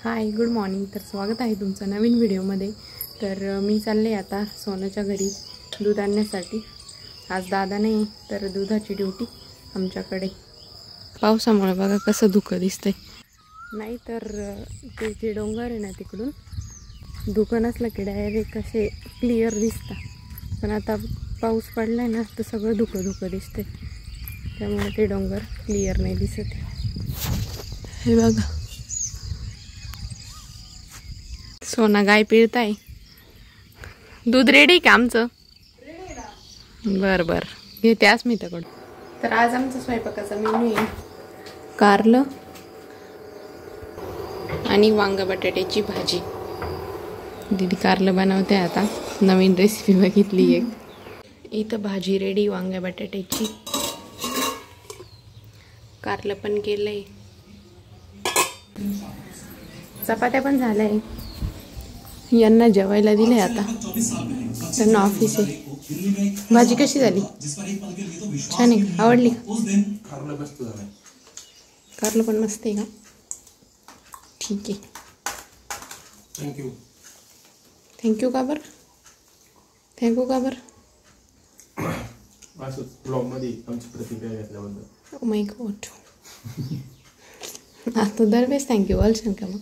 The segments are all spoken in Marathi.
Hi good morning. तर स्वागत आहे तुमचं नवीन व्हिडिओमध्ये। तर मी चालले आता सोनाच्या घरी दूध आणण्यासाठी। आज दादा नाही तर दुधाची ड्युटी आमच्याकडे। पावसामुळे बघा कसं धुकं दिसतंय, नाही तर ते डोंगर आहे ना तिकडून धुकं नसलं की डायरेक्ट असे क्लिअर दिसतात, पण आता पाऊस पडलाय ना तर सगळं धुकं धुकं दिसते, त्यामुळे ते डोंगर क्लिअर नाही दिसत। हे बघा सोना गाय पिळताय। दूध रेडी का आमचं? बर बर घेते अस्मिताकडून। तर आज आमचा स्वयंपाकाचा मेनू आहे कारलं आणि वांग बटाट्याची भाजी। दीदी कारलं बनवते आता, नवीन रेसिपी बघितली एक। इथं भाजी रेडी वांग बटाट्याची, कारलं पण केलंय, चपात्या पण झाल्याय। यांना जेवायला दिले आता, त्यांना ऑफिस आहे। भाजी कशी झाली? छान आहे का? आवडली का? कारलं पण मस्त आहे का? ठीक आहे, थँक्यू। थँक्यू का बरं? थँक्यू का बरं? ओ माय गॉड, आता दरवेळेस थँक्यू बोलशाल का मग?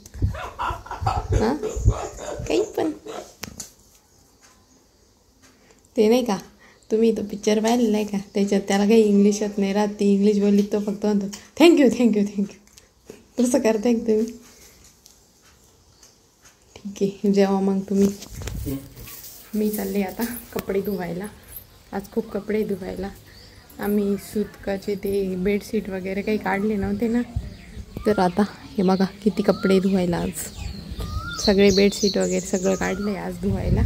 हां काही पण ते नाही का, तुम्ही तो पिक्चर पाहिलेला आहे का? त्याच्यात त्याला काही इंग्लिशात नाही राहत, ती इंग्लिश बोलली तो फक्त म्हणतो थँक्यू थँक्यू थँक्यू। तसं करताय का तुम्ही? ठीक आहे, जेव्हा मग तुम्ही। मी चालले आता कपडे धुवायला। आज खूप कपडे धुवायला। आम्ही सुतकाचे ते बेडशीट वगैरे काही काढले नव्हते ना, तर आता हे बघा किती कपडे धुवायला आज। सगळे बेडशीट वगैरे सगळं काढले आज धुवायला।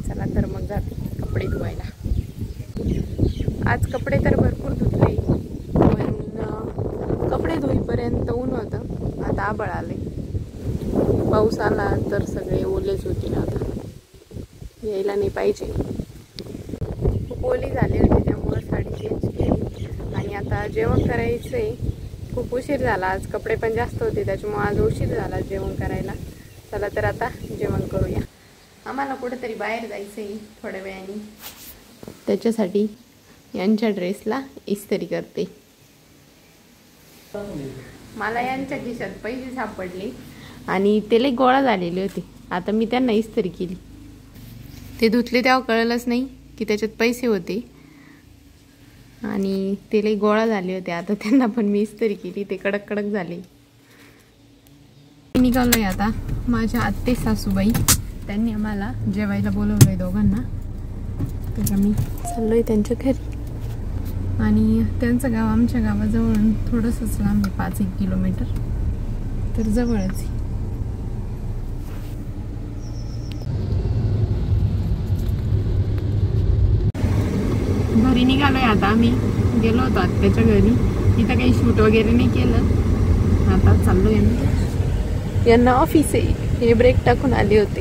चला तर मग जाते कपडे धुवायला। आज कपडे तर भरपूर धुतले, पण कपडे धुईपर्यंत ऊन होतं, आता आभाळ आले। पाऊस आला तर सगळे ओलेच होतील, आता यायला नाही पाहिजे। खूप ओली झाली होती त्यामुळे साडी चेंज केली आणि आता जेवण करायचं आहे। खूप उशीर झाला आज, कपडे पण जास्त होते त्याच्यामुळे आज उशीर झाला जेवण करायला। चला तर आता जेवण करूया। आम्हाला कुठेतरी बाहेर जायचं आहे थोड्या वेळाने, त्याच्यासाठी यांच्या ड्रेसला इस्त्री करते। मला यांच्या खिशात पैसे सापडले आणि ते लई गोळा झालेले होते, आता मी त्यांना इस्त्री केली। ते धुतले तेव्हा कळलंच नाही की त्याच्यात पैसे होते आणि ते लई गोळा झाले होते, आता त्यांना पण मी इस्त्री केली, ते कडक कडक झाले। निघालोय आता, माझ्या आत्ते सासूबाई त्यांनी आम्हाला जेवायला बोलवलंय दोघांना, तर आम्ही चाललोय त्यांच्या घरी। आणि त्यांचं गाव आमच्या गावाजवळून थोडंसंच लांब आहे, 5-1 किलोमीटर, तर जवळच आहे। घरी निघालोय आता आम्ही, गेलो होतो आत्याच्या घरी, इथं काही शूट वगैरे नाही केलं, आता चाललोय आम्ही। यांना ऑफिस आहे, हे ब्रेक टाकून आले होते।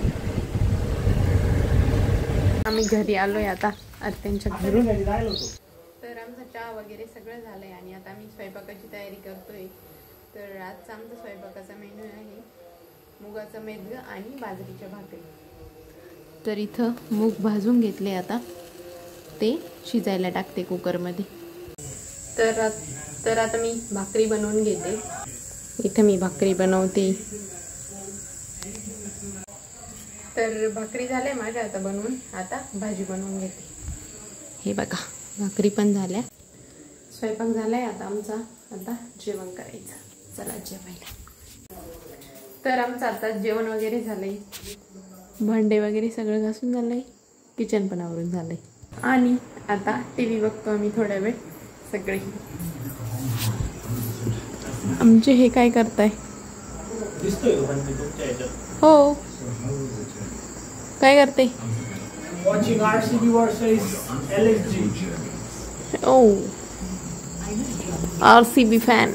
आम्ही घरी आलोय आता आत्यांच्या घरून। तर आमचा चहा वगैरे सगळं झालंय आणि आता आम्ही स्वयंपाकाची तयारी करतोय। तर आजचा आमचा स्वयंपाकाचा मेनू आहे मुगाचं मेदगं आणि बाजरीच्या भाकरी। तर इथं मूग भाजून घेतले, आता ते शिजायला टाकते कुकरमध्ये। तर आता मी भाकरी बनवून घेते। इथं मी भाकरी बनवते। तर भाकरी झाल्या माझ्या आता बनवून, आता भाजी बनवून घेते। हे बघा भाकरी पण झाल्या, स्वयंपाक झालाय आता आमचा, आता जेवण करायचं। चला जेवायला। तर आमचं आता जेवण वगैरे झालंय, भांडे वगैरे सगळं घासून झालंय, किचन पण आवरून झालंय आणि आता टीव्ही बघतो आम्ही थोड्या वेळ सगळे। आमचे हे काय करताय? हो काय करते? Watching RCB versus LSG. Oh, RCB fan.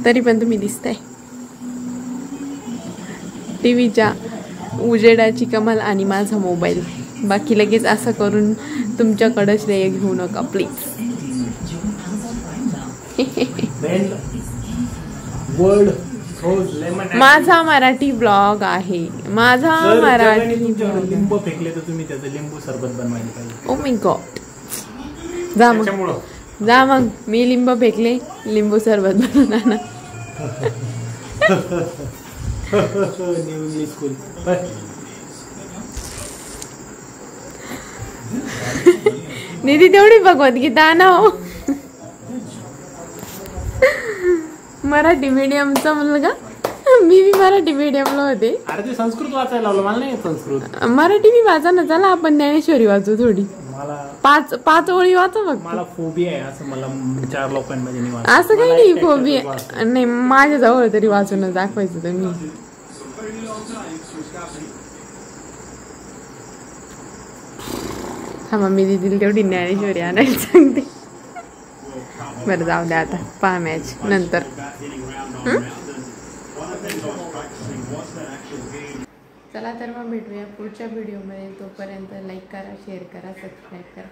तरी पण तुम्ही दिसताय। टीव्हीच्या उजेडाची कमाल आणि माझा मोबाईल, बाकी लगेच असं करून तुमच्याकडे श्रेय घेऊ नका प्लीज। World throws lemon. माझा मराठी ब्लॉग आहे. माझा मराठी तुमच्याकडे लिंबू फेकले तर तुम्ही त्याचं लिंबू सरबत बनवायला पाहिजे. Oh my God. जा मग, जा मग. मी लिंबू फेकले, लिंबू सरबत बनवून आणा. New English school. निधी तेवढी भगवद्गीता आणा हो. मराठी मीडियमचा मुलगा. मी मराठी मीडियमला होते. अरे ते संस्कृत वाचायला लावलं मला नाही संस्कृत. मराठी मी वाचा ना. चला आपण ज्ञानेश्वरी वाचू थोडी. मला 5 ओळी वाचा फक्त. मला फोबिया आहे असं मला 4 लोकांमध्ये नाही वाचत. असं काही नाही फोबिया नाही. माझ्या जवळ तरी वाचून दाखवायचं तुम्ही. हा मम्मी दिदीला तेवढी ज्ञानेश्वरी आणायला सांगते. बरं जाऊ द्या आता. पहा मॅच नंतर. चला तर मग भेटूया पुढच्या व्हिडिओमध्ये. तोपर्यंत लाईक करा, शेअर करा, सबस्क्राईब करा.